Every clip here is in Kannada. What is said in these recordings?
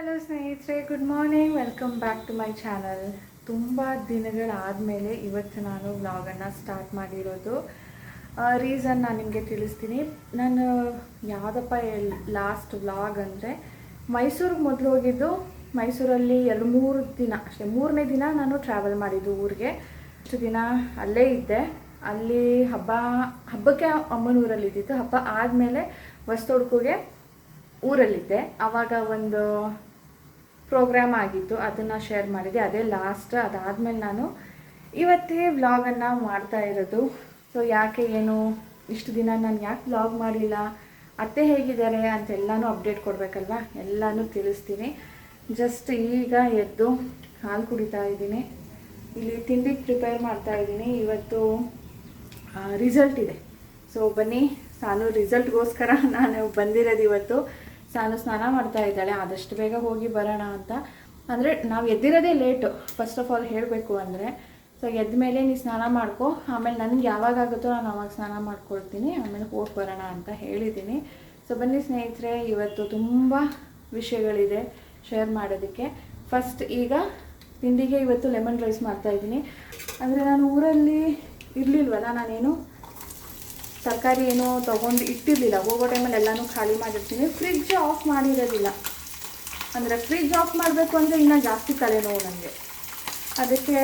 ಹಲೋ ಸ್ನೇಹಿತರೆ, good morning. Welcome back to my channel. ತುಂಬ ದಿನಗಳಾದಮೇಲೆ ಇವತ್ತು ನಾನು ವ್ಲಾಗನ್ನು ಸ್ಟಾರ್ಟ್ ಮಾಡಿರೋದು. ರೀಸನ್ ನಾನು ನಿಮಗೆ ತಿಳಿಸ್ತೀನಿ. ನಾನು ಯಾವುದಪ್ಪ ಲಾಸ್ಟ್ ವ್ಲಾಗ್ ಅಂದರೆ ಮೈಸೂರಿಗೆ ಮೊದಲು ಹೋಗಿದ್ದು. ಮೈಸೂರಲ್ಲಿ 2-3 ದಿನ ಅಷ್ಟೇ, 3ನೇ ದಿನ ನಾನು ಟ್ರಾವೆಲ್ ಮಾಡಿದ್ದು ಊರಿಗೆ. ಇಷ್ಟು ದಿನ ಅಲ್ಲೇ ಇದ್ದೆ. ಅಲ್ಲಿ ಹಬ್ಬಕ್ಕೆ ಅಮ್ಮನೂರಲ್ಲಿ ಇದ್ದಿತ್ತು. ಹಬ್ಬ ಆದಮೇಲೆ ಹೊಸತೊಡ್ಕುಗೆ ಊರಲ್ಲಿದ್ದೆ. ಆವಾಗ ಒಂದು ಪ್ರೋಗ್ರಾಮ್ ಆಗಿತ್ತು, ಅದನ್ನು ಶೇರ್ ಮಾಡಿದ್ದೆ. ಅದೇ ಲಾಸ್ಟ್. ಅದಾದಮೇಲೆ ನಾನು ಇವತ್ತೇ ವ್ಲಾಗನ್ನು ಮಾಡ್ತಾ ಇರೋದು. ಸೊ ಯಾಕೆ ಏನು ಇಷ್ಟು ದಿನ ನಾನು ಯಾಕೆ ವ್ಲಾಗ್ ಮಾಡಿಲ್ಲ, ಅತ್ತೆ ಹೇಗಿದ್ದಾರೆ ಅಂತೆಲ್ಲನೂ ಅಪ್ಡೇಟ್ ಕೊಡಬೇಕಲ್ವ, ಎಲ್ಲನೂ ತಿಳಿಸ್ತೀನಿ. ಜಸ್ಟ್ ಈಗ ಎದ್ದು ಹಾಲು ಕುಡಿತಾ ಇದ್ದೀನಿ. ಇಲ್ಲಿ ತಿಂಡಿ ಪ್ರಿಪೇರ್ ಮಾಡ್ತಾ ಇದ್ದೀನಿ. ಇವತ್ತು ರಿಸಲ್ಟ್ ಇದೆ. ಸೊ ಬನ್ನಿ, ನಾನು ರಿಸಲ್ಟ್ಗೋಸ್ಕರ ನಾನು ಬಂದಿರೋದು ಇವತ್ತು. ನಾನು ಸ್ನಾನ ಮಾಡ್ತಾ ಇದ್ದಾಳೆ, ಆದಷ್ಟು ಬೇಗ ಹೋಗಿ ಬರೋಣ ಅಂತ. ಅಂದರೆ ನಾವು ಎದ್ದಿರೋದೇ ಲೇಟು, ಫಸ್ಟ್ ಆಫ್ ಆಲ್ ಹೇಳಬೇಕು ಅಂದರೆ. ಸೊ ಎದ್ದ ಮೇಲೆ ನೀ ಸ್ನಾನ ಮಾಡ್ಕೊ, ಆಮೇಲೆ ನನಗೆ ಯಾವಾಗ ಆಗುತ್ತೋ ನಾನು ಅವಾಗ ಸ್ನಾನ ಮಾಡ್ಕೊಳ್ತೀನಿ, ಆಮೇಲೆ ಹೋಗಿ ಬರೋಣ ಅಂತ ಹೇಳಿದ್ದೀನಿ. ಸೊ ಬನ್ನಿ ಸ್ನೇಹಿತರೆ, ಇವತ್ತು ತುಂಬ ವಿಷಯಗಳಿದೆ ಶೇರ್ ಮಾಡೋದಕ್ಕೆ. ಫಸ್ಟ್ ಈಗ ತಿಂಡಿಗೆ ಇವತ್ತು ಲೆಮನ್ ರೈಸ್ ಮಾಡ್ತಾಯಿದ್ದೀನಿ. ಅಂದರೆ ನಾನು ಊರಲ್ಲಿ ಇರಲಿಲ್ವಲ್ಲ, ನಾನೇನು ತರಕಾರಿ ಏನೋ ತೊಗೊಂಡು ಇಟ್ಟಿರಲಿಲ್ಲ. ಹೋಗೋ ಟೈಮಲ್ಲಿ ಎಲ್ಲನೂ ಖಾಲಿ ಮಾಡಿರ್ತೀನಿ. ಫ್ರಿಡ್ಜ್ ಆಫ್ ಮಾಡಿರೋದಿಲ್ಲ. ಅಂದರೆ ಫ್ರಿಡ್ಜ್ ಆಫ್ ಮಾಡಬೇಕು ಅಂದರೆ ಇನ್ನೂ ಜಾಸ್ತಿ ತಲೆನೋವು ನನಗೆ. ಅದಕ್ಕೆ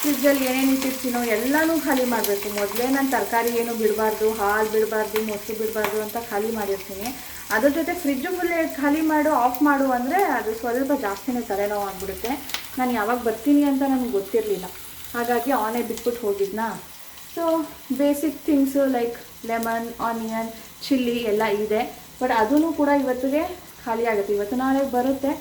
ಫ್ರಿಡ್ಜಲ್ಲಿ ಏನೇನು ಇಟ್ಟಿರ್ತೀನೋ ಎಲ್ಲನೂ ಖಾಲಿ ಮಾಡಬೇಕು. ಮೊದಲೇ ನಾನು ತರಕಾರಿ ಏನು ಬಿಡಬಾರ್ದು, ಹಾಲು ಬಿಡಬಾರ್ದು, ಮೊಸರು ಬಿಡಬಾರ್ದು ಅಂತ ಖಾಲಿ ಮಾಡಿರ್ತೀನಿ. ಅದ್ರ ಜೊತೆ ಫ್ರಿಡ್ಜು ಫುಲ್ಲೇ ಖಾಲಿ ಮಾಡು, ಆಫ್ ಮಾಡು ಅಂದರೆ ಅದು ಸ್ವಲ್ಪ ಜಾಸ್ತಿನೇ ತಲೆನೋವು ಆಗಿಬಿಡುತ್ತೆ. ನಾನು ಯಾವಾಗ ಬರ್ತೀನಿ ಅಂತ ನನಗೆ ಗೊತ್ತಿರಲಿಲ್ಲ. ಹಾಗಾಗಿ ಆನೇ ಬಿಟ್ಬಿಟ್ಟು ಹೋಗಿದ್ನಾ. So basic things like lemon, onion, chilli ಎಲ್ಲ ಇದೆ. ಬಟ್ ಅದೂ ಕೂಡ ಇವತ್ತಿಗೆ ಖಾಲಿ ಆಗುತ್ತೆ. ಇವತ್ತು ನಾಳೆ ಬರುತ್ತೆ.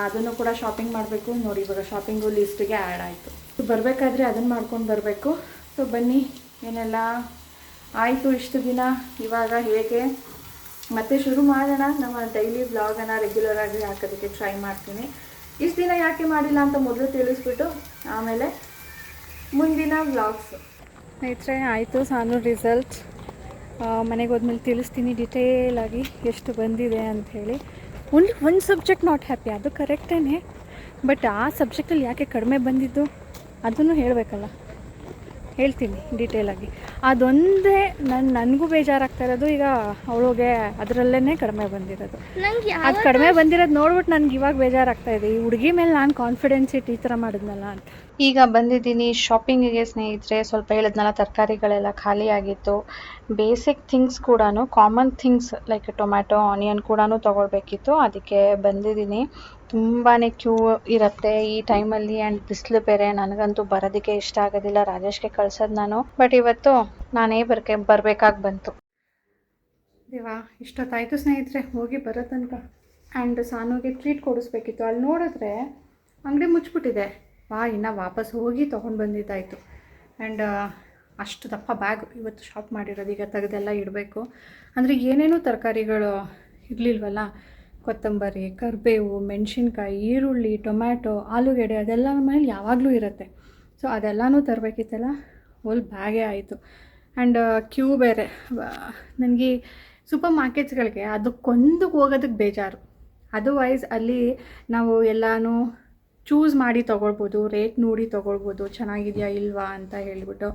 ಅದನ್ನು ಕೂಡ ಶಾಪಿಂಗ್ ಮಾಡಬೇಕು. ನೋಡಿ, ಇವಾಗ ಶಾಪಿಂಗು ಲಿಸ್ಟಿಗೆ ಆ್ಯಡ್ ಆಯಿತು. ಬರಬೇಕಾದ್ರೆ ಅದನ್ನು ಮಾಡ್ಕೊಂಡು ಬರಬೇಕು. ಸೊ ಬನ್ನಿ, ಏನೆಲ್ಲ ಆಯಿತು ಇಷ್ಟು ದಿನ, ಇವಾಗ ಹೇಗೆ ಮತ್ತೆ ಶುರು ಮಾಡೋಣ. ನಮ್ಮ ಡೈಲಿ ವ್ಲಾಗನ್ನು ರೆಗ್ಯುಲರಾಗಿ ಹಾಕೋದಕ್ಕೆ ಟ್ರೈ ಮಾಡ್ತೀನಿ. ಇಷ್ಟು ದಿನ ಯಾಕೆ ಮಾಡಿಲ್ಲ ಅಂತ ಮೊದಲು ತಿಳಿಸ್ಬಿಟ್ಟು ಆಮೇಲೆ ಮುಂದಿನ ವ್ಲಾಗ್ಸ್. ಸ್ನೇಹಿತರೆ, ಆಯಿತು ಸಾನು ರಿಸಲ್ಟ್. ಮನೆಗೆ ಹೋದ್ಮೇಲೆ ತಿಳಿಸ್ತೀನಿ ಡಿಟೇಲಾಗಿ ಎಷ್ಟು ಬಂದಿದೆ ಅಂಥೇಳಿ. ಒಂದು ಸಬ್ಜೆಕ್ಟ್ ನಾಟ್ ಹ್ಯಾಪಿ, ಅದು ಕರೆಕ್ಟೇ. ಬಟ್ ಆ ಸಬ್ಜೆಕ್ಟಲ್ಲಿ ಯಾಕೆ ಕಡಿಮೆ ಬಂದಿದ್ದು ಅದನ್ನು ಹೇಳಬೇಕಲ್ಲ, ಹೇಳ್ತೀನಿ ಡೀಟೇಲಾಗಿ. ಅದೊಂದೇ ನನಗೂ ಬೇಜಾರಾಗ್ತಾ ಇರೋದು. ಈಗ ಅವಳಿಗೆ ಅದರಲ್ಲೇ ಕಡಿಮೆ ಬಂದಿರೋದು. ಅದು ಕಡಿಮೆ ಬಂದಿರೋದು ನೋಡ್ಬಿಟ್ಟು ನನಗೆ ಇವಾಗ ಬೇಜಾರಾಗ್ತಾ ಇದೆ. ಈ ಹುಡುಗಿ ಮೇಲೆ ನಾನು ಕಾನ್ಫಿಡೆನ್ಸ್ ಇಟ್ಟು ಈ ಥರ ಮಾಡಿದ್ನಲ್ಲ ಅಂತ. ಈಗ ಬಂದಿದ್ದೀನಿ ಶಾಪಿಂಗಿಗೆ ಸ್ನೇಹಿತರೆ. ಸ್ವಲ್ಪ ಹೇಳಿದ್ನಲ್ಲ, ತರಕಾರಿಗಳೆಲ್ಲ ಖಾಲಿ ಆಗಿತ್ತು. ಬೇಸಿಕ್ ಥಿಂಗ್ಸ್ ಕೂಡ, common things like tomato, onion ಕೂಡ ತೊಗೊಳ್ಬೇಕಿತ್ತು. ಅದಕ್ಕೆ ಬಂದಿದ್ದೀನಿ. ತುಂಬಾ ಕ್ಯೂ ಇರುತ್ತೆ ಈ ಟೈಮಲ್ಲಿ. ಆ್ಯಂಡ್ ಬಿಸಿಲು ಬೇರೆ. ನನಗಂತೂ ಬರೋದಕ್ಕೆ ಇಷ್ಟ ಆಗೋದಿಲ್ಲ. ರಾಜೇಶ್ಗೆ ಕಳ್ಸೋದು ನಾನು. ಬಟ್ ಇವತ್ತು ನಾನೇ ಬರಬೇಕಾಗಿ ಬಂತು. ದೇವಾ, ಇಷ್ಟೊತ್ತಾಯಿತು ಸ್ನೇಹಿತರೆ ಹೋಗಿ ಬರೋ ತನಕ. ಆ್ಯಂಡ್ ಸಾನುಗೆ ಟ್ರೀಟ್ ಕೊಡಿಸ್ಬೇಕಿತ್ತು. ಅಲ್ಲಿ ನೋಡಿದ್ರೆ ಅಂಗಡಿ ಮುಚ್ಚಿಬಿಟ್ಟಿದೆ. ಇನ್ನು ವಾಪಸ್ ಹೋಗಿ ತೊಗೊಂಡು ಬಂದಿದ್ದಾಯಿತು. ಆ್ಯಂಡ್ ಅಷ್ಟು ದಪ್ಪ ಬ್ಯಾಗ್ ಇವತ್ತು ಶಾಪ್ ಮಾಡಿರೋದು. ಈಗ ತೆಗೆದೆಲ್ಲ ಇಡಬೇಕು. ಅಂದರೆ ಏನೇನೂ ತರಕಾರಿಗಳು ಇರಲಿಲ್ವಲ್ಲ. ಕೊತ್ತಂಬರಿ, ಕರಿಬೇವು, ಮೆಣಸಿನ್ಕಾಯಿ, ಈರುಳ್ಳಿ, ಟೊಮ್ಯಾಟೊ, ಆಲೂಗೆಡ್ಡೆ ಅದೆಲ್ಲ ನಮ್ಮ ಮನೇಲಿ ಯಾವಾಗಲೂ ಇರುತ್ತೆ. ಸೊ ಅದೆಲ್ಲನೂ ತರಬೇಕಿತ್ತಲ್ಲ, ಹೋಲ್ ಬ್ಯಾಗೇ ಆಯಿತು. ಆ್ಯಂಡ್ ಕ್ಯೂ ಬೇರೆ. ನನಗೆ ಸೂಪರ್ ಮಾರ್ಕೆಟ್ಸ್ಗಳಿಗೆ ಅದಕ್ಕೊಂದಕ್ಕೆ ಹೋಗೋದಕ್ಕೆ ಬೇಜಾರು. ಅದರ್ವೈಸ್ ಅಲ್ಲಿ ನಾವು ಎಲ್ಲನೂ ಚೂಸ್ ಮಾಡಿ ತೊಗೊಳ್ಬೋದು, ರೇಟ್ ನೋಡಿ ತೊಗೊಳ್ಬೋದು, ಚೆನ್ನಾಗಿದೆಯಾ ಇಲ್ವಾ ಅಂತ ಹೇಳಿಬಿಟ್ಟು.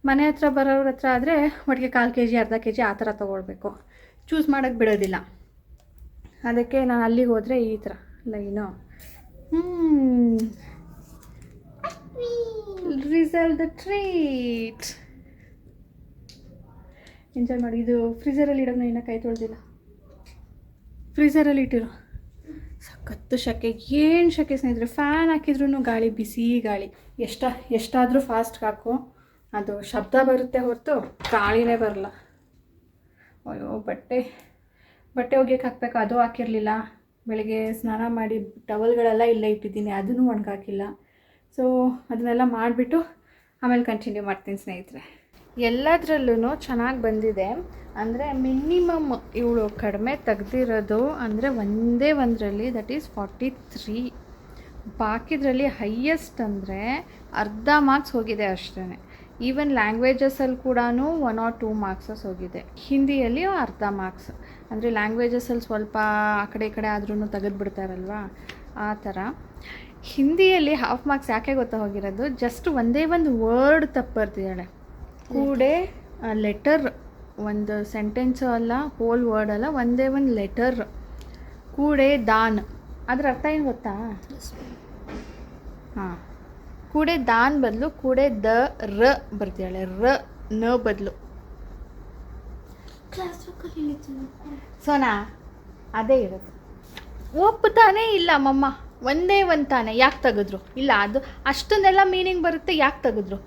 ಮನೆ ಹತ್ರ ಬರೋರ ಹತ್ರ ಆದರೆ ಒಟ್ಟಿಗೆ 1/4 kg, ಅರ್ಧ kg ಆ ಥರ ತೊಗೊಳ್ಬೇಕು. ಚೂಸ್ ಮಾಡೋಕ್ಕೆ ಬಿಡೋದಿಲ್ಲ. ಅದಕ್ಕೆ ನಾನು ಅಲ್ಲಿಗೆ ಹೋದರೆ ಈ ಥರ line. Result the treat enjoy ಮಾಡಿ. ಇದು ಫ್ರೀಝರಲ್ಲಿ ಇಡೋದು, ಇನ್ನೂ ಕೈ ತೊಳೆದಿಲ್ಲ. ಫ್ರೀಝರಲ್ಲಿ ಇಟ್ಟಿರು. ಸಖತ್ತು ಶೆಕೆ, ಏನು ಶೆಕೆ ಸ್ನೇಹಿತರೆ. ಫ್ಯಾನ್ ಹಾಕಿದ್ರೂ ಗಾಳಿ, ಬಿಸಿ ಗಾಳಿ. ಎಷ್ಟಾದರೂ ಫಾಸ್ಟ್ಗೆ ಹಾಕು, ಅದು ಶಬ್ದ ಬರುತ್ತೆ ಹೊರತು ಗಾಳಿನೇ ಬರಲ್ಲ. ಅಯ್ಯೋ, ಬಟ್ಟೆ ಒಗೆಯಕ್ಕೆ ಹಾಕಬೇಕು, ಅದು ಹಾಕಿರಲಿಲ್ಲ. ಬೆಳಗ್ಗೆ ಸ್ನಾನ ಮಾಡಿ ಟವಲ್ಗಳೆಲ್ಲ ಇಲ್ಲೇ ಇಟ್ಟಿದ್ದೀನಿ, ಅದನ್ನು ಒಣಗಾಕಿಲ್ಲ. ಸೊ ಅದನ್ನೆಲ್ಲ ಮಾಡಿಬಿಟ್ಟು ಆಮೇಲೆ ಕಂಟಿನ್ಯೂ ಮಾಡ್ತೀನಿ ಸ್ನೇಹಿತರೆ. ಎಲ್ಲದರಲ್ಲೂ ಚೆನ್ನಾಗಿ ಬಂದಿದೆ. ಅಂದರೆ ಮಿನಿಮಮ್ ಇವಳು ಕಡಿಮೆ ತೆಗ್ದಿರೋದು ಅಂದರೆ ಒಂದರಲ್ಲಿ ದಟ್ ಈಸ್ 43. ಬಾಕಿದ್ರಲ್ಲಿ ಹೈಯೆಸ್ಟ್ ಅಂದರೆ ಅರ್ಧ ಮಾರ್ಕ್ಸ್ ಹೋಗಿದೆ ಅಷ್ಟೇ. ಈವನ್ ಲ್ಯಾಂಗ್ವೇಜಸಲ್ಲಿ ಕೂಡ 1 or 2 ಮಾರ್ಕ್ಸಸ್ ಹೋಗಿದೆ. ಹಿಂದಿಯಲ್ಲಿ ಅರ್ಧ ಮಾರ್ಕ್ಸ್. ಅಂದರೆ ಲ್ಯಾಂಗ್ವೇಜಸಲ್ಲಿ ಸ್ವಲ್ಪ ಆ ಕಡೆ ಈ ಕಡೆ ಆದ್ರೂ ತೆಗೆದುಬಿಡ್ತಾರಲ್ವ ಆ ಥರ. ಹಿಂದಿಯಲ್ಲಿ ಹಾಫ್ ಮಾರ್ಕ್ಸ್ ಯಾಕೆ ಗೊತ್ತಾ ಹೋಗಿರೋದು, ಜಸ್ಟ್ ಒಂದೇ ಒಂದು ವರ್ಡ್ ತಪ್ಪು ಬರ್ತಿದ್ದಾಳೆ. ಕೂಡೆ ಲೆಟರ್, ಒಂದು ಸೆಂಟೆನ್ಸು ಅಲ್ಲ, ಹೋಲ್ ವರ್ಡ್ ಅಲ್ಲ, ಒಂದೇ ಒಂದು ಲೆಟರ್. ಕೂಡೆ ದಾನ್, ಅದ್ರ ಅರ್ಥ ಏನು ಗೊತ್ತಾ? ಹಾಂ, ಕೂಡೆ ದಾನ್ ಬದಲು ಕೂಡೆ ದ ರ ಬರ್ತಿದ್ದಾಳೆ, ರ ನ ಬದಲು. ಸೋನಾ ಅದೇ ಇರೋದು. ಒಪ್ಪುತ್ತಾನೇ ಇಲ್ಲ ಮಮ್ಮ, ಒಂದೇ ಒಂದು ತಾನೆ ಯಾಕೆ ತೆಗೆದ್ರು? ಇಲ್ಲ, ಅದು ಅಷ್ಟೊಂದೆಲ್ಲ ಮೀನಿಂಗ್ ಬರುತ್ತೆ, ಯಾಕೆ ತೆಗೆದ್ರು?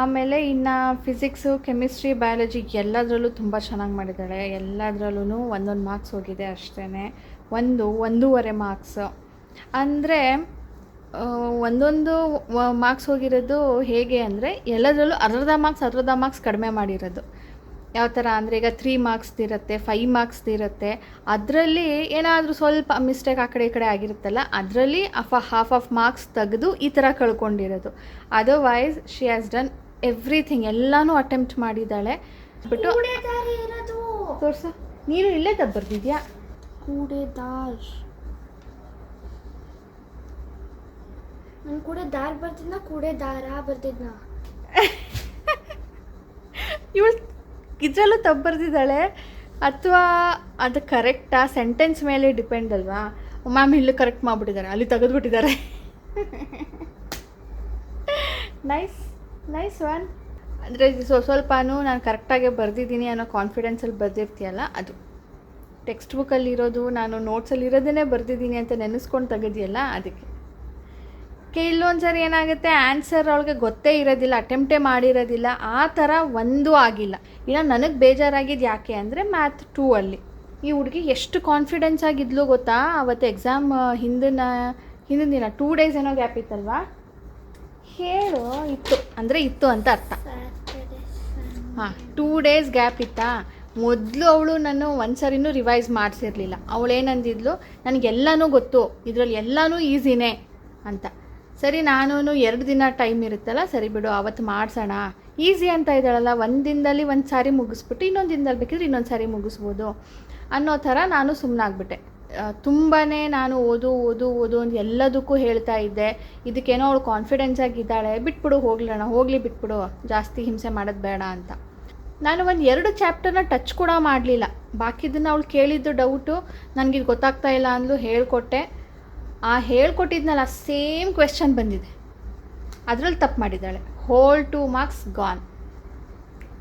ಆಮೇಲೆ ಇನ್ನು ಫಿಸಿಕ್ಸು, ಕೆಮಿಸ್ಟ್ರಿ, ಬಯಾಲಜಿ ಎಲ್ಲದರಲ್ಲೂ ತುಂಬ ಚೆನ್ನಾಗಿ ಮಾಡಿದ್ದಾಳೆ. ಎಲ್ಲದರಲ್ಲೂ ಒಂದೊಂದು ಮಾರ್ಕ್ಸ್ ಹೋಗಿದೆ ಅಷ್ಟೇ, 1.5 ಮಾರ್ಕ್ಸ್. ಅಂದರೆ ಒಂದೊಂದು ಮಾರ್ಕ್ಸ್ ಹೋಗಿರೋದು ಹೇಗೆ ಅಂದರೆ ಎಲ್ಲದರಲ್ಲೂ ಅರ್ಧ ಮಾರ್ಕ್ಸ್ ಕಡಿಮೆ ಮಾಡಿರೋದು. ಯಾವ ಥರ ಅಂದರೆ ಈಗ 3 ಮಾರ್ಕ್ಸ್ ಇರುತ್ತೆ, 5 ಮಾರ್ಕ್ಸ್ ಇರುತ್ತೆ. ಅದರಲ್ಲಿ ಏನಾದರೂ ಸ್ವಲ್ಪ ಮಿಸ್ಟೇಕ್ ಆ ಕಡೆ ಈ ಕಡೆ ಆಗಿರುತ್ತಲ್ಲ, ಅದರಲ್ಲಿ ಹಾಫ್ ಆಫ್ ಮಾರ್ಕ್ಸ್ ತೆಗೆದು ಈ ಥರ ಕಳ್ಕೊಂಡಿರೋದು. Otherwise she has done everything, ಎಲ್ಲನೂ ಅಟೆಂಪ್ಟ್ ಮಾಡಿದ್ದಾಳೆ. ಬಿಟ್ಟು ತೋರ್ಸು, ನೀನು ಇಲ್ಲೇ ತಪ್ಪು ಬರ್ತಿದ್ಯಾ? ಕೂಡೆದಾರ್, ನಾನು ಕೂಡೆದಾರ್ ಬರ್ತಿದ್ನ, ಕೂಡೆದಾರ ಬರ್ತಿದ್ನ. ಇವಳು ಇದರಲ್ಲೂ ತಪ್ಪು ಬರ್ತಿದ್ದಾಳೆ, ಅಥವಾ ಅದು ಕರೆಕ್ಟಾ ಸೆಂಟೆನ್ಸ್ ಮೇಲೆ ಡಿಪೆಂಡ್ ಅಲ್ವಾ? ಮ್ಯಾಮ್ ಇಲ್ಲೂ ಕರೆಕ್ಟ್ ಮಾಡಿಬಿಟ್ಟಿದ್ದಾರೆ, ಅಲ್ಲಿ ತೆಗೆದುಬಿಟ್ಟಿದ್ದಾರೆ. Nice one. ಅಂದರೆ ಸ್ವಲ್ಪನೂ ನಾನು ಕರೆಕ್ಟಾಗೆ ಬರೆದಿದ್ದೀನಿ ಅನ್ನೋ ಕಾನ್ಫಿಡೆನ್ಸಲ್ಲಿ ಬರೆದಿರ್ತೀಯಲ್ಲ, ಅದು ಟೆಕ್ಸ್ಟ್ ಬುಕ್ಕಲ್ಲಿರೋದು, ನಾನು ನೋಟ್ಸಲ್ಲಿ ಇರೋದೇ ಬರೆದಿದ್ದೀನಿ ಅಂತ ನೆನೆಸ್ಕೊಂಡು ತೆಗೆದಿಯಲ್ಲ, ಅದಕ್ಕೆ. ಇಲ್ಲೊಂದು ಸರಿ ಏನಾಗುತ್ತೆ, ಆನ್ಸರ್ ಅವಳಿಗೆ ಗೊತ್ತೇ ಇರೋದಿಲ್ಲ, ಅಟೆಂಪ್ಟೇ ಮಾಡಿರೋದಿಲ್ಲ, ಆ ಥರ ಒಂದೂ ಆಗಿಲ್ಲ. ಇನ್ನು ನನಗೆ ಬೇಜಾರಾಗಿದ್ದು ಯಾಕೆ ಅಂದರೆ ಮ್ಯಾಥ್ 2 ಅಲ್ಲಿ ಈ ಹುಡುಗಿ ಎಷ್ಟು ಕಾನ್ಫಿಡೆನ್ಸ್ ಆಗಿದ್ಲು ಗೊತ್ತಾ? ಅವತ್ತು ಎಕ್ಸಾಮ್ ಹಿಂದಿನ ದಿನ 2 days ಏನೋ ಗ್ಯಾಪ್ ಇತ್ತಲ್ವಾ? ಹೇಳು, ಇತ್ತು ಅಂತ ಅರ್ಥ. ಹಾಂ, 2 days ಗ್ಯಾಪ್ ಇತ್ತಾ? ಮೊದಲು ಅವಳು ನಾನು ಒಂದು ಸರಿನೂ ರಿವೈಸ್ ಮಾಡಿಸಿರಲಿಲ್ಲ. ಅವಳೇನಂದಿದ್ಲು, ನನಗೆಲ್ಲನೂ ಗೊತ್ತು, ಇದರಲ್ಲಿ ಎಲ್ಲನೂ ಈಸಿನೇ ಅಂತ. ಸರಿ, ನಾನು 2 ದಿನ ಟೈಮ್ ಇರುತ್ತಲ್ಲ, ಸರಿ ಬಿಡು ಅವತ್ತು ಮಾಡಿಸೋಣ, ಈಸಿ ಅಂತ ಇದ್ದಾಳಲ್ಲ, ಒಂದು ದಿನದಲ್ಲಿ ಒಂದು ಸಾರಿ ಮುಗಿಸ್ಬಿಟ್ಟು ಇನ್ನೊಂದು ದಿನದಲ್ಲಿ ಬೇಕಿದ್ರೆ ಇನ್ನೊಂದು ಸಾರಿ ಮುಗಿಸ್ಬೋದು ಅನ್ನೋ ಥರ ನಾನು ಸುಮ್ಮನಾಗ್ಬಿಟ್ಟೆ. ತುಂಬಾ ನಾನು ಓದು ಅಂತ ಎಲ್ಲದಕ್ಕೂ ಹೇಳ್ತಾ ಇದ್ದೆ. ಇದಕ್ಕೇನೋ ಅವಳು ಕಾನ್ಫಿಡೆನ್ಸ್ ಆಗಿದ್ದಾಳೆ, ಹೋಗಲಿ ಬಿಟ್ಬಿಡು, ಜಾಸ್ತಿ ಹಿಂಸೆ ಮಾಡೋದು ಬೇಡ ಅಂತ. ನಾನು 1-2 ಚಾಪ್ಟರ್ನ ಟಚ್ ಕೂಡ ಮಾಡಲಿಲ್ಲ. ಬಾಕಿದನ್ನು ಅವಳು ಕೇಳಿದ್ದು ಡೌಟು, ನನಗಿದು ಗೊತ್ತಾಗ್ತಾ ಇಲ್ಲ ಅಂದ್ಲು, ಹೇಳ್ಕೊಟ್ಟೆ. ಆ ಹೇಳ್ಕೊಟ್ಟಿದ್ನಲ್ಲ ಸೇಮ್ ಕ್ವೆಶ್ಚನ್ ಬಂದಿದೆ, ಅದರಲ್ಲಿ ತಪ್ಪು ಮಾಡಿದ್ದಾಳೆ. Whole 2 marks gone.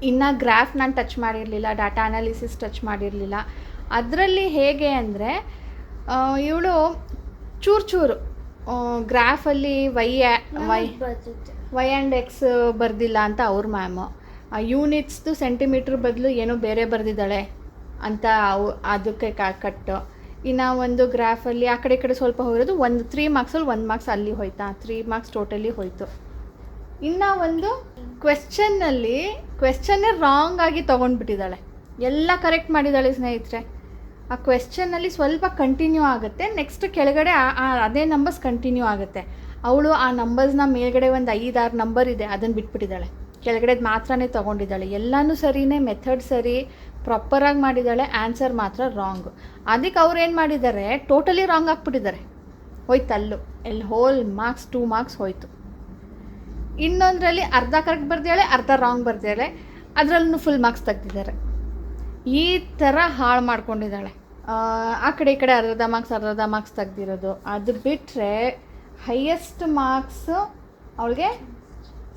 ಇನ್ನು ಗ್ರಾಫ್ ನಾನು ಟಚ್ ಮಾಡಿರಲಿಲ್ಲ, ಡಾಟಾ ಅನಾಲಿಸಿಸ್ ಟಚ್ ಮಾಡಿರಲಿಲ್ಲ. ಅದರಲ್ಲಿ ಹೇಗೆ ಅಂದರೆ ಇವಳು ಚೂರು ಗ್ರಾಫಲ್ಲಿ ವೈ ಆ್ಯಂಡ್ ಎಕ್ಸ್ ಬರ್ದಿಲ್ಲ ಅಂತ ಅವ್ರ ಮ್ಯಾಮು, ಯೂನಿಟ್ಸ್ದು ಸೆಂಟಿಮೀಟ್ರ್ ಬದಲು ಏನೋ ಬೇರೆ ಬರೆದಿದ್ದಾಳೆ ಅಂತ ಅದಕ್ಕೆ ಕಟ್ಟು. ಇನ್ನು ಒಂದು ಗ್ರಾಫಲ್ಲಿ ಆ ಕಡೆ ಈ ಕಡೆ ಸ್ವಲ್ಪ ಹೋಗಿರೋದು, 3 ಮಾರ್ಕ್ಸಲ್ಲಿ 1 ಮಾರ್ಕ್ಸ್ ಅಲ್ಲಿ ಹೋಯ್ತಾ, 3 ಮಾರ್ಕ್ಸ್ ಟೋಟಲಿ ಹೋಯಿತು. ಇನ್ನು ಒಂದು ಕ್ವೆಶ್ಚನ್ನೇ ರಾಂಗ್ ಆಗಿ ತೊಗೊಂಡ್ಬಿಟ್ಟಿದ್ದಾಳೆ. ಎಲ್ಲ ಕರೆಕ್ಟ್ ಮಾಡಿದ್ದಾಳೆ ಸ್ನೇಹಿತರೆ. ಆ ಕ್ವೆಶ್ಚನ್ನಲ್ಲಿ ಸ್ವಲ್ಪ ಕಂಟಿನ್ಯೂ ಆಗುತ್ತೆ, ನೆಕ್ಸ್ಟ್ ಕೆಳಗಡೆ ಅದೇ ನಂಬರ್ಸ್ ಕಂಟಿನ್ಯೂ ಆಗುತ್ತೆ. ಅವಳು ಆ ನಂಬರ್ಸ್ನ ಮೇಲ್ಗಡೆ ಒಂದು 5-6 ನಂಬರ್ ಇದೆ, ಅದನ್ನು ಬಿಟ್ಬಿಟ್ಟಿದ್ದಾಳೆ, ಕೆಳಗಡೆದು ಮಾತ್ರನೇ ತೊಗೊಂಡಿದ್ದಾಳೆ. ಎಲ್ಲನೂ ಸರಿನೇ, ಮೆಥಡ್ ಸರಿ, ಪ್ರಾಪರಾಗಿ ಮಾಡಿದ್ದಾಳೆ, ಆನ್ಸರ್ ಮಾತ್ರ ರಾಂಗು. ಅದಕ್ಕೆ ಅವ್ರು ಏನು ಮಾಡಿದ್ದಾರೆ, ಟೋಟಲಿ ರಾಂಗ್ ಆಗಿಬಿಟ್ಟಿದ್ದಾರೆ, ಹೋಯ್ತಲ್ಲೂ ಹೋಲ್ ಮಾರ್ಕ್ಸ್ 2 ಮಾರ್ಕ್ಸ್ ಹೋಯ್ತು. ಇನ್ನೊಂದರಲ್ಲಿ ಅರ್ಧ ಕರೆಕ್ಟ್ ಬರ್ದಿದ್ದಾಳೆ, ಅರ್ಧ ರಾಂಗ್ ಬರ್ದಿದ್ದಾಳೆ, ಅದರಲ್ಲೂ ಫುಲ್ ಮಾರ್ಕ್ಸ್ ತೆಗ್ದಿದ್ದಾರೆ. ಈ ಥರ ಹಾಳು ಮಾಡ್ಕೊಂಡಿದ್ದಾಳೆ. ಆ ಕಡೆ ಈ ಕಡೆ ಅರ್ಧ ಮಾರ್ಕ್ಸ್ ತೆಗ್ದಿರೋದು. ಅದು ಬಿಟ್ಟರೆ ಹೈಯೆಸ್ಟ್ ಮಾರ್ಕ್ಸು ಅವಳಿಗೆ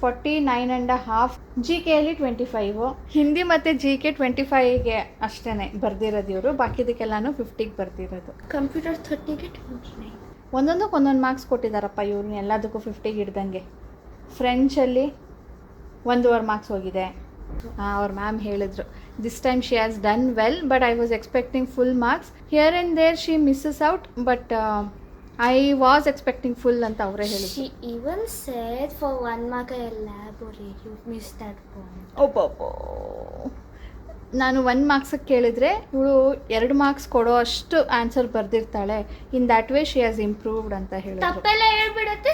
49.5, ಜಿ ಕೆಯಲ್ಲಿ 25, ಹಿಂದಿ ಮತ್ತು ಜಿ ಕೆ 25ಗೆ ಅಷ್ಟೇ ಬರ್ದಿರೋದು ಇವರು, ಬಾಕಿದಕ್ಕೆಲ್ಲನೂ 50ಗೆ ಬರ್ದಿರೋದು. ಕಂಪ್ಯೂಟರ್ 30ಗೆ 29. ಒಂದೊಂದು ಮಾರ್ಕ್ಸ್ ಕೊಟ್ಟಿದ್ದಾರಪ್ಪ ಇವ್ರನ್ನ, ಎಲ್ಲದಕ್ಕೂ 50ಗೆ ಹಿಡ್ದಂಗೆ. ಫ್ರೆಂಚಲ್ಲಿ 1.5 ಮಾರ್ಕ್ಸ್ ಹೋಗಿದೆ. ಅವ್ರ ಮ್ಯಾಮ್ ಹೇಳಿದ್ರು, this time she has done well, but I was expecting full marks. Here and there she misses out, but I was expecting full ಅಂತ ಅವರೇ ಹೇಳಿದ್ರು. She even said for 1 mark I elaborate, you missed that point. ಒಬ್ಬೊಬ್ಬೋ, ನಾನು 1 ಮಾರ್ಕ್ಸಿಗೆ ಕೇಳಿದರೆ ಇವಳು 2 ಮಾರ್ಕ್ಸ್ ಕೊಡೋ ಅಷ್ಟು ಆನ್ಸರ್ ಬರೆದಿರ್ತಾಳೆ. In that way she has improved ಅಂತ ಹೇಳಿದ್ರು. ತಪ್ಪೆಲ್ಲ ಹೇಳ್ಬಿಡುತ್ತೆ,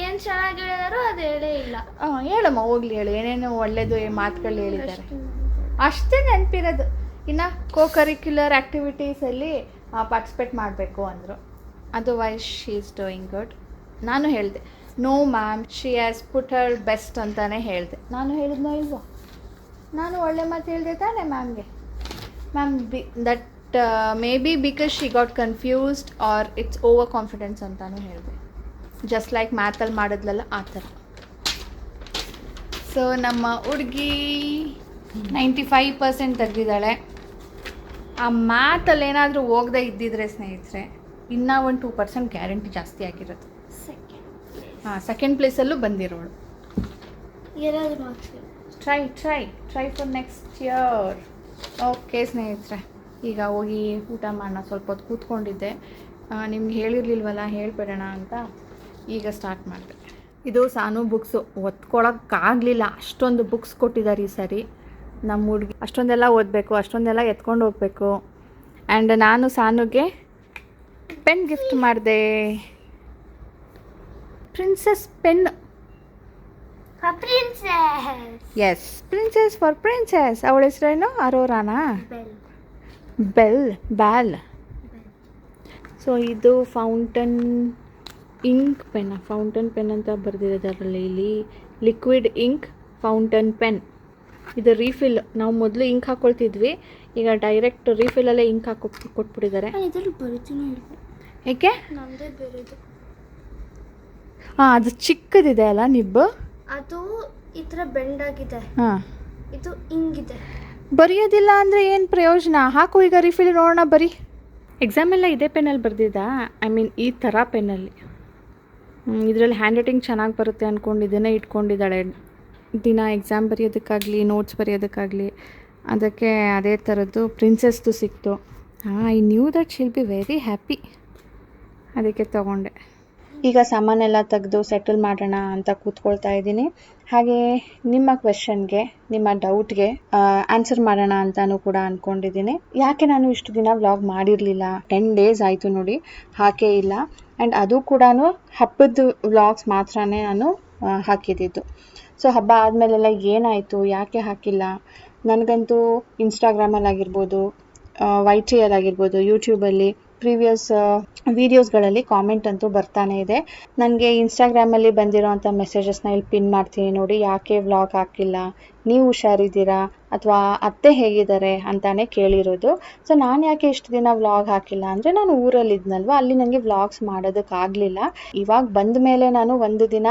ಏನು ಚೆನ್ನಾಗಿ ಹೇಳಿದಾರೋ ಅದು ಹೇಳೇ ಇಲ್ಲ. ಹೇಳಮ್ಮ, ಹೋಗ್ಲಿ ಹೇಳು, ಏನೇನು ಒಳ್ಳೇದು ಮಾತುಗಳು ಹೇಳಿದ್ದಾರೆ ಅಷ್ಟೇ ನೆನಪಿರೋದು. ಇನ್ನು ಕರಿಕ್ಯುಲರ್ ಆ್ಯಕ್ಟಿವಿಟೀಸಲ್ಲಿ ಪಾರ್ಟಿಸಿಪೇಟ್ ಮಾಡಬೇಕು ಅಂದರು. Otherwise she is doing good. ನಾನು ಹೇಳಿದೆ no ma'am, she has put her best ಅಂತಲೇ ಹೇಳಿದೆ. ನಾನು ಹೇಳಿದ್ನೋ ಇಲ್ವೋ? ನಾನು ಒಳ್ಳೆ ಮಾತು ಹೇಳಿದೆ ತಾನೇ ಮ್ಯಾಮ್ಗೆ. Ma'am that may be because she got confused or it's over confidence ಅಂತಲೂ ಹೇಳಿದೆ. ಜಸ್ಟ್ ಲೈಕ್ ಮ್ಯಾಥಲ್ಲಿ ಮಾಡಿದ್ಲಲ್ಲ ಆ ಥರ. ಸೊ ನಮ್ಮ ಹುಡುಗಿ 95% ತೆಗೆದಿದ್ದಾಳೆ. ಆ ಮ್ಯಾಥಲ್ಲಿ ಏನಾದರೂ ಹೋಗದೆ ಇದ್ದಿದ್ರೆ ಸ್ನೇಹಿತರೆ ಇನ್ನೂ ಒಂದು 2% ಗ್ಯಾರಂಟಿ ಜಾಸ್ತಿ ಆಗಿರೋದು. ಸೆಕೆಂಡ್ ಪ್ಲೇಸಲ್ಲೂ ಬಂದಿರೋಳು. Try for next year. Okay ಸ್ನೇಹಿತರೆ, ಈಗ ಹೋಗಿ ಊಟ ಮಾಡೋಣ. ಸ್ವಲ್ಪ ಹೊತ್ತು ಕೂತ್ಕೊಂಡಿದ್ದೆ, ನಿಮ್ಗೆ ಹೇಳಿರಲಿಲ್ವಲ್ಲ ಹೇಳಿಬಿಡೋಣ ಅಂತ ಈಗ ಸ್ಟಾರ್ಟ್ ಮಾಡಿದೆ. ಇದು ಸಾನು ಬುಕ್ಸು ಒತ್ಕೊಳ್ಳೋಕ್ಕಾಗಲಿಲ್ಲ, ಅಷ್ಟೊಂದು ಬುಕ್ಸ್ ಕೊಟ್ಟಿದ್ದಾರೆ ಈ ಸರಿ. ನಮ್ಮ ಹುಡುಗಿ ಅಷ್ಟೊಂದೆಲ್ಲ ಓದಬೇಕು, ಅಷ್ಟೊಂದೆಲ್ಲ ಎತ್ಕೊಂಡು ಹೋಗಬೇಕು. ಆ್ಯಂಡ್ ನಾನು ಸಾನುಗೆ ಪೆನ್ ಗಿಫ್ಟ್ ಮಾಡಿದೆ. Princess pen. Yes, princess for princess. ಅವಳ ಹೆಸರೇನು? ಅರೋರಾನಾ? ಬ್ಯಾಲ್. ಸೊ ಇದು fountain ink pen. Fountain pen ಅಂತ ಬರೆದಿರೋದರಲ್ಲಿ ಇಲ್ಲಿ ಲಿಕ್ವಿಡ್ ಇಂಕ್ ಫೌಂಟನ್ ಪೆನ್. ಇದು ರೀಫಿಲ್. ನಾವು ಮೊದಲು ಇಂಕ್ ಹಾಕ್ಕೊಳ್ತಿದ್ವಿ, ಈಗ ಡೈರೆಕ್ಟ್ ರೀಫಿಲಲ್ಲೇ ಇಂಕ್ ಕೊಟ್ಬಿಟ್ಟಿದ್ದಾರೆ. ಏಕೆ? ಹಾಂ, ಅದು ಚಿಕ್ಕದಿದೆ ಅಲ್ಲ ನಿಬ್ಬು, ಅದು ಈ ಥರ ಬೆಂಡ್ ಆಗಿದೆ. ಹಾಂ, ಇದು ಹಿಂಗಿದೆ. ಬರೆಯೋದಿಲ್ಲ ಅಂದರೆ ಏನು ಪ್ರಯೋಜನ? ಹಾಕು ಈಗ ರೀಫಿಲ್ ನೋಡೋಣ, ಬರೀ. ಎಕ್ಸಾಮೆಲ್ಲ ಇದೇ ಪೆನ್ನಲ್ಲಿ ಬರೆದಿದ್ದ? ಐ ಮೀನ್ ಈ ಥರ ಪೆನ್ನಲ್ಲಿ. ಇದರಲ್ಲಿ ಹ್ಯಾಂಡ್ ರೈಟಿಂಗ್ ಚೆನ್ನಾಗಿ ಬರುತ್ತೆ ಅಂದ್ಕೊಂಡು ಇದನ್ನೇ ಇಟ್ಕೊಂಡಿದ್ದಾಳೆ ದಿನ ಎಕ್ಸಾಮ್ ಬರೆಯೋದಕ್ಕಾಗಲಿ ನೋಟ್ಸ್ ಬರೆಯೋದಕ್ಕಾಗಲಿ. ಅದಕ್ಕೆ ಅದೇ ಥರದ್ದು ಪ್ರಿನ್ಸೆಸ್ದು ಸಿಕ್ತು. I knew that she'll be very happy. ಅದಕ್ಕೆ ತೊಗೊಂಡೆ. ಈಗ ಸಾಮಾನೆಲ್ಲ ತೆಗೆದು ಸೆಟಲ್ ಮಾಡೋಣ ಅಂತ ಕೂತ್ಕೊಳ್ತಾ ಇದ್ದೀನಿ. ಹಾಗೆ ನಿಮ್ಮ ಕ್ವೆಶನ್ಗೆ, ನಿಮ್ಮ ಡೌಟ್ಗೆ ಆನ್ಸರ್ ಮಾಡೋಣ ಅಂತಲೂ ಕೂಡ ಅಂದ್ಕೊಂಡಿದ್ದೀನಿ. ಯಾಕೆ ನಾನು ಇಷ್ಟು ದಿನ ವ್ಲಾಗ್ ಮಾಡಿರಲಿಲ್ಲ? 10 days ಆಯಿತು ನೋಡಿ, ಹಾಕೇ ಇಲ್ಲ. ಆ್ಯಂಡ್ ಅದು ಕೂಡ ಹಬ್ಬದ ವ್ಲಾಗ್ಸ್ ಮಾತ್ರನೇ ನಾನು ಹಾಕಿದ್ದಿದ್ದು. ಸೊ ಹಬ್ಬ ಆದಮೇಲೆಲ್ಲ ಏನಾಯಿತು, ಯಾಕೆ ಹಾಕಿಲ್ಲ? ನನಗಂತೂ ಇನ್ಸ್ಟಾಗ್ರಾಮಲ್ಲಾಗಿರ್ಬೋದು, YTಯಲ್ಲಾಗಿರ್ಬೋದು, ಯೂಟ್ಯೂಬಲ್ಲಿ ಪ್ರೀವಿಯಸ್ ವೀಡಿಯೋಸ್ಗಳಲ್ಲಿ ಕಾಮೆಂಟ್ ಅಂತೂ ಬರ್ತಾನೆ ಇದೆ. ನನಗೆ ಇನ್ಸ್ಟಾಗ್ರಾಮಲ್ಲಿ ಬಂದಿರೋವಂಥ ಮೆಸೇಜಸ್ನ ಇಲ್ಲಿ ಪಿನ್ ಮಾಡ್ತೀನಿ ನೋಡಿ. ಯಾಕೆ ವ್ಲಾಗ್ ಹಾಕಿಲ್ಲ, ನೀವು ಹುಷಾರಿದ್ದೀರಾ ಅಥವಾ ಅತ್ತೆ ಹೇಗಿದ್ದಾರೆ ಅಂತಾನೆ ಕೇಳಿರೋದು. ಸೊ ನಾನು ಯಾಕೆ ಇಷ್ಟು ದಿನ ವ್ಲಾಗ್ ಹಾಕಿಲ್ಲ ಅಂದರೆ, ನಾನು ಊರಲ್ಲಿದ್ನಲ್ವ, ಅಲ್ಲಿ ನನಗೆ ವ್ಲಾಗ್ಸ್ ಮಾಡೋದಕ್ಕಾಗಲಿಲ್ಲ. ಇವಾಗ ಬಂದ ಮೇಲೆ ನಾನು ಒಂದು ದಿನ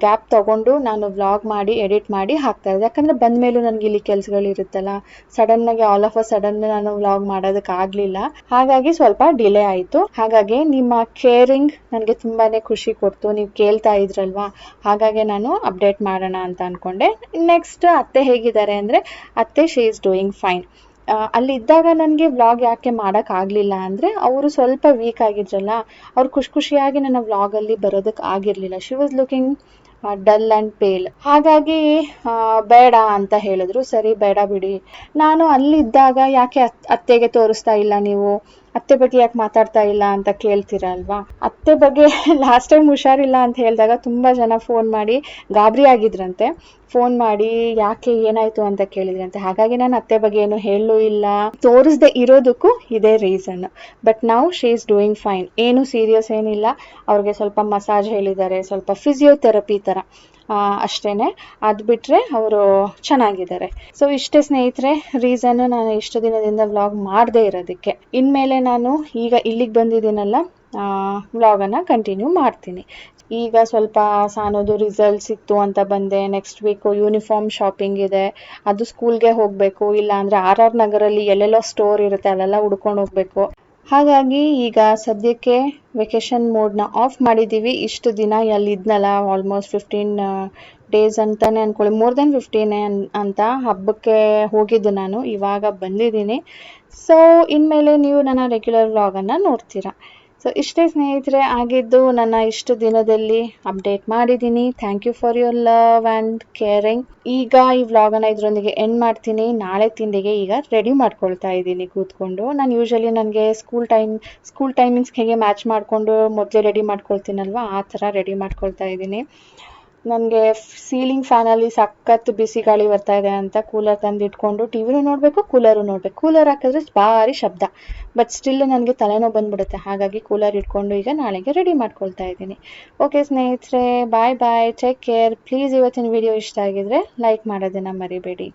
ಗ್ಯಾಪ್ ತೊಗೊಂಡು ನಾನು ವ್ಲಾಗ್ ಮಾಡಿ ಎಡಿಟ್ ಮಾಡಿ ಹಾಕ್ತಾಯಿದ್ದೆ. ಯಾಕಂದರೆ ಬಂದ ಮೇಲೂ ನನಗೆ ಇಲ್ಲಿ ಕೆಲಸಗಳಿರುತ್ತಲ್ಲ, ಸಡನ್ನಾಗಿ ಆಲ್ ಆಫ್ ಅ ಸಡನ್ ನಾನು ವ್ಲಾಗ್ ಮಾಡೋದಕ್ಕಾಗಲಿಲ್ಲ. ಹಾಗಾಗಿ ಸ್ವಲ್ಪ ಡಿಲೇ ಆಯಿತು. ಹಾಗಾಗಿ ನಿಮ್ಮ ಕೇರಿಂಗ್ ನನಗೆ ತುಂಬಾ ಖುಷಿ ಕೊಡ್ತು. ನೀವು ಕೇಳ್ತಾ ಇದ್ರಲ್ವಾ, ಹಾಗಾಗಿ ನಾನು ಅಪ್ಡೇಟ್ ಮಾಡೋಣ ಅಂತ ಅಂದ್ಕೊಂಡೆ. ನೆಕ್ಸ್ಟ್ ಅತ್ತೆ ಹೇಗಿದ್ದಾರೆ ಅಂದರೆ, ಅತ್ತೆ ಶಿ ಈಸ್ ಡೂಯಿಂಗ್ ಫೈನ್. ಅಲ್ಲಿದ್ದಾಗ ನನಗೆ ವ್ಲಾಗ್ ಯಾಕೆ ಮಾಡೋಕ್ಕಾಗಲಿಲ್ಲ ಅಂದರೆ, ಅವರು ಸ್ವಲ್ಪ ವೀಕ್ ಆಗಿದ್ರಲ್ಲ, ಅವ್ರು ಖುಷಿಯಾಗಿ ನನ್ನ ವ್ಲಾಗಲ್ಲಿ ಬರೋದಕ್ಕೆ ಆಗಿರಲಿಲ್ಲ. She was looking dull and pale. ಹಾಗಾಗಿ ಬೇಡ ಅಂತ ಹೇಳಿದ್ರು. ಸರಿ ಬೇಡ ಬಿಡಿ. ನಾನು ಅಲ್ಲಿದ್ದಾಗ ಯಾಕೆ ಅತ್ತೆಗೆ ತೋರಿಸ್ತಾ ಇಲ್ಲ ನೀವು, ಅತ್ತೆ ಬಗ್ಗೆ ಯಾಕೆ ಮಾತಾಡ್ತಾ ಇಲ್ಲ ಅಂತ ಕೇಳ್ತೀರಾ ಅಲ್ವಾ. ಅತ್ತೆ ಬಗ್ಗೆ ಲಾಸ್ಟ್ ಟೈಮ್ ಹುಷಾರಿಲ್ಲ ಅಂತ ಹೇಳಿದಾಗ ತುಂಬ ಜನ ಫೋನ್ ಮಾಡಿ ಗಾಬರಿ ಆಗಿದ್ರಂತೆ. ಫೋನ್ ಮಾಡಿ ಯಾಕೆ ಏನಾಯಿತು ಅಂತ ಕೇಳಿದ್ರಂತೆ. ಹಾಗಾಗಿ ನಾನು ಅತ್ತೆ ಬಗ್ಗೆ ಏನು ಹೇಳಲೂ ಇಲ್ಲ, ತೋರಿಸ್ದೆ ಇರೋದಕ್ಕೂ ಇದೇ ರೀಸನ್. ಬಟ್ ನಾವು ಶಿ ಈಸ್ ಡೂಯಿಂಗ್ ಫೈನ್. ಏನು ಸೀರಿಯಸ್ ಏನಿಲ್ಲ. ಅವ್ರಿಗೆ ಸ್ವಲ್ಪ ಮಸಾಜ್ ಹೇಳಿದ್ದಾರೆ, ಸ್ವಲ್ಪ ಫಿಸಿಯೋಥೆರಪಿ ಥರ ಅಷ್ಟೇ. ಅದು ಬಿಟ್ಟರೆ ಅವರು ಚೆನ್ನಾಗಿದ್ದಾರೆ. ಸೊ ಇಷ್ಟೇ ಸ್ನೇಹಿತರೆ ರೀಸನ್ನು ನಾನು ಇಷ್ಟು ದಿನದಿಂದ ವ್ಲಾಗ್ ಮಾಡದೇ ಇರೋದಕ್ಕೆ. ಇನ್ಮೇಲೆ ನಾನು ಈಗ ಇಲ್ಲಿಗೆ ಬಂದಿದ್ದೀನಲ್ಲ, ವ್ಲಾಗನ್ನು ಕಂಟಿನ್ಯೂ ಮಾಡ್ತೀನಿ. ಈಗ ಸ್ವಲ್ಪ ಸಾನೋದು ರಿಸಲ್ಟ್ ಸಿಕ್ತು ಅಂತ ಬಂದೆ. ನೆಕ್ಸ್ಟ್ ವೀಕು ಯೂನಿಫಾರ್ಮ್ ಶಾಪಿಂಗ್ ಇದೆ, ಅದು ಸ್ಕೂಲ್ಗೆ ಹೋಗಬೇಕು. ಇಲ್ಲ ಅಂದರೆ RR ನಗರಲ್ಲಿ ಎಲ್ಲೆಲ್ಲೋ ಸ್ಟೋರ್ ಇರುತ್ತೆ, ಅಲ್ಲೆಲ್ಲ ಹುಡ್ಕೊಂಡು ಹೋಗಬೇಕು. ಹಾಗಾಗಿ ಈಗ ಸದ್ಯಕ್ಕೆ ವೆಕೇಷನ್ ಮೋಡ್ನ ಆಫ್ ಮಾಡಿದ್ದೀವಿ. ಇಷ್ಟು ದಿನ ಎಲ್ಲಿದ್ನಲ್ಲ, ಆಲ್ಮೋಸ್ಟ್ 15 days ಅಂತಲೇ ಅಂದ್ಕೊಳ್ಳಿ, ಮೋರ್ ದೆನ್ 15 ಅಂತ ಹಬ್ಬಕ್ಕೆ ಹೋಗಿದ್ದು ನಾನು. ಇವಾಗ ಬಂದಿದ್ದೀನಿ. ಸೊ ಇನ್ಮೇಲೆ ನೀವು ನನ್ನ ರೆಗ್ಯುಲರ್ ವ್ಲಾಗನ್ನು ನೋಡ್ತೀರಾ. ಸೊ ಇಷ್ಟೇ ಸ್ನೇಹಿತರೆ ಆಗಿದ್ದು. ನನ್ನ ಇಷ್ಟು ದಿನದಲ್ಲಿ ಅಪ್ಡೇಟ್ ಮಾಡಿದ್ದೀನಿ. Thank you for your love and caring. ಈಗ ಈ ವ್ಲಾಗನ್ನು ಇದರೊಂದಿಗೆ ಎಂಡ್ ಮಾಡ್ತೀನಿ. ನಾಳೆ ತಿಂಡಿಗೆ ಈಗ ರೆಡಿ ಮಾಡ್ಕೊಳ್ತಾ ಇದ್ದೀನಿ ಕೂತ್ಕೊಂಡು. ನಾನು ಯೂಶ್ವಲಿ ನನಗೆ ಸ್ಕೂಲ್ ಟೈಮಿಂಗ್ಸ್ ಹೇಗೆ ಮ್ಯಾಚ್ ಮಾಡಿಕೊಂಡು ಮೊದಲೇ ರೆಡಿ ಮಾಡ್ಕೊಳ್ತೀನಲ್ವ, ಆ ಥರ ರೆಡಿ ಮಾಡ್ಕೊಳ್ತಾ ಇದ್ದೀನಿ. ನನಗೆ ಸೀಲಿಂಗ್ ಫ್ಯಾನಲ್ಲಿ ಸಖತ್ ಬಿಸಿ ಗಾಳಿ ಬರ್ತಾ ಇದೆ ಅಂತ ಕೂಲರ್ ತಂದು ಇಟ್ಕೊಂಡು ಟಿ ವಿನೂ ನೋಡಬೇಕು, ಕೂಲರು ನೋಡಬೇಕು. ಕೂಲರ್ ಹಾಕಿದ್ರೆ ಭಾರಿ ಶಬ್ದ, ಬಟ್ ಸ್ಟಿಲ್ ನನಗೆ ತಲೆನೋವು ಬಂದ್ಬಿಡುತ್ತೆ. ಹಾಗಾಗಿ ಕೂಲರ್ ಇಟ್ಕೊಂಡು ಈಗ ನಾಳೆಗೆ ರೆಡಿ ಮಾಡ್ಕೊಳ್ತಾ ಇದ್ದೀನಿ. ಓಕೆ ಸ್ನೇಹಿತರೆ, ಬಾಯ್ ಬಾಯ್, ಟೇಕ್ ಕೇರ್. ಪ್ಲೀಸ್ ಇವತ್ತಿನ ವಿಡಿಯೋ ಇಷ್ಟ ಆಗಿದ್ರೆ ಲೈಕ್ ಮಾಡೋದನ್ನು ಮರಿಬೇಡಿ.